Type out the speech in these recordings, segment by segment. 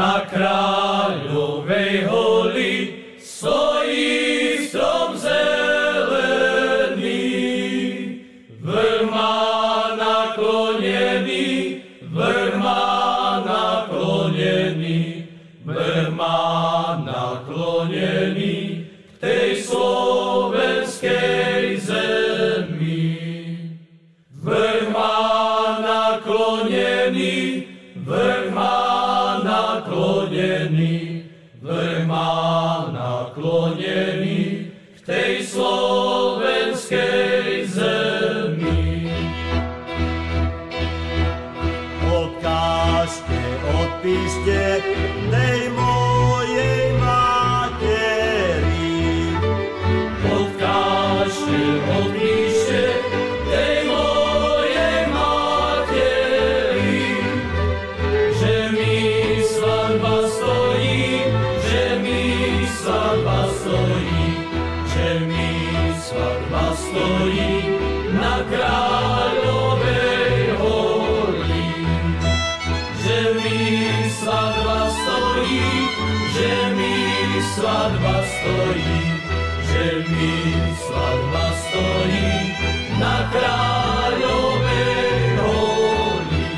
Na kráľovej holi stojí strom zelený, vrch má naklonený, vrch má naklonený, vrch má naklonený k tej slovenskej zemi. Vrch má naklonený, vrch má naklonený, vrch má naklonený k tej slovenskej zemi. Odkážte, odpíšte tej mojej materi. Odkážte, odpíšte tej mojej materi, že mi svadba stojí, že mi svadba stojí, že mi svadba stojí na kráľovej holi. Že mi svadba stojí, že mi svadba stojí, že mi svadba stojí na kráľovej holi.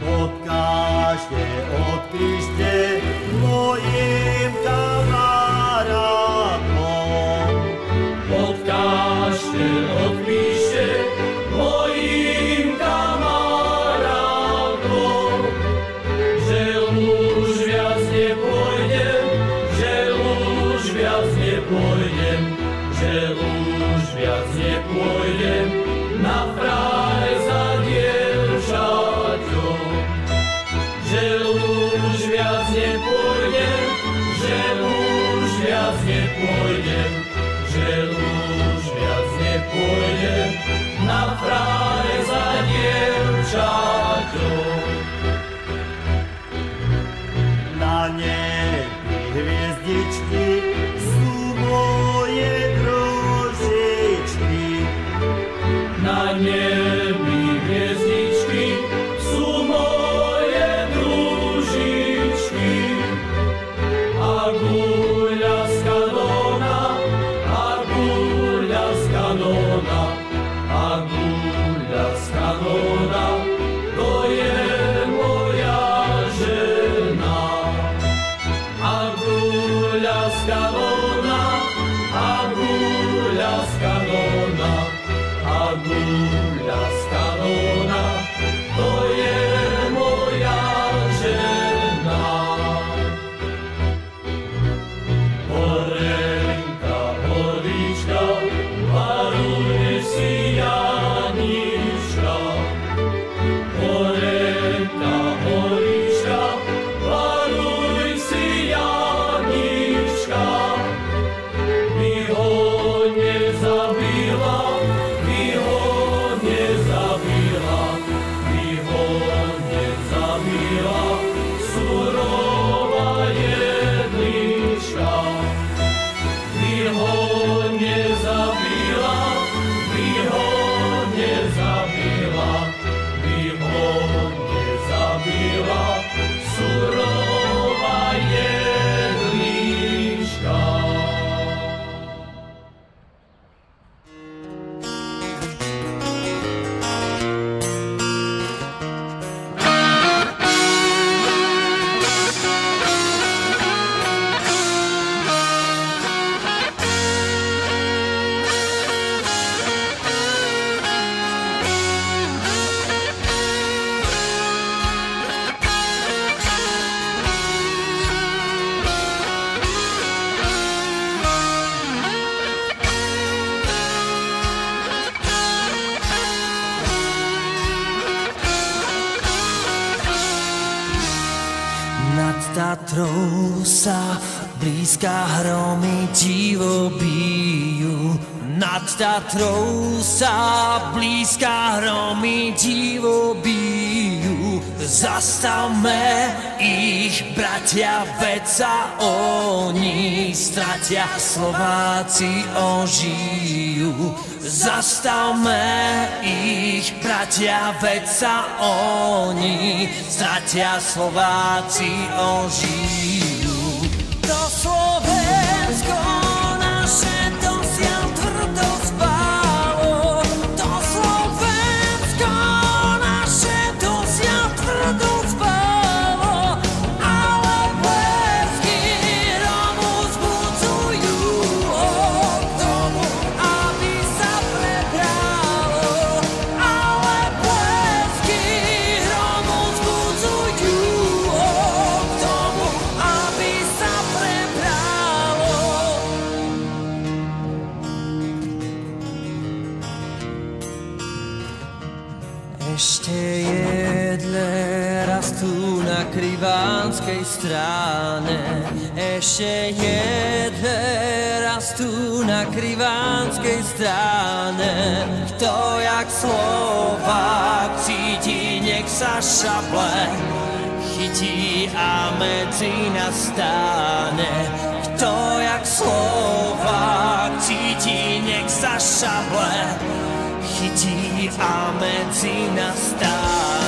Odkážte, odpíšte mojim kamarátom. Odkážte, odpíšte mojim kamarátom, že už viac nepôjdem, že už viac nepôjdem, že už viac nepôjdem na fraj za dievčaťom. Že už viac nepôjdem, že už viac nepôjdem, že už viac nepôjdem na fraj za dievčaťom. Na nebi hviezdičky sú moje družičky. Na nebi hviezdičky sú moje družičky. A guľa z kanóna, a guľa z kanóna, a guľa z kanóna, to je moja žena. A guľa z kanóna, a guľa z kanóna, a guľa z kanóna, to je moja žena. Horenka, horička, varuj si Janička. Horenka, horička, varuj si Janička. By ho nezabila, by ho nezabila, by ho nezabila surová jedlička. By ho nezabila, by ho nezabila, by ho nezabila surová jedlička. Nad Tatrou sa blízka hromy divo bijú. Nad Tatrou sa blízka hromy divo bijú. Zastavme ich, bratia, veď sa oni stratia, Slováci ožijú. Zastavme ich, bratia, veď sa oni stratia, bratia Slováci ožijú. To Slovensko naše dosiaľ tvrdo spálo, to Slovensko naše dosiaľ tvrdo spálo, ale blesky Romu zbudzujú k tomu, aby sa prebralo, ale blesky Romu zbudzujú k tomu, aby sa prebralo. Ešte jedle rastú na Krivánskej strane, ešte jedle rastú na Krivánskej strane. Kto jak Slovák cíti, nech sa šaple chytí a medzi nás stáne. Kto jak Slovák cíti, nech sa šaple chytí a medzi nás stáne.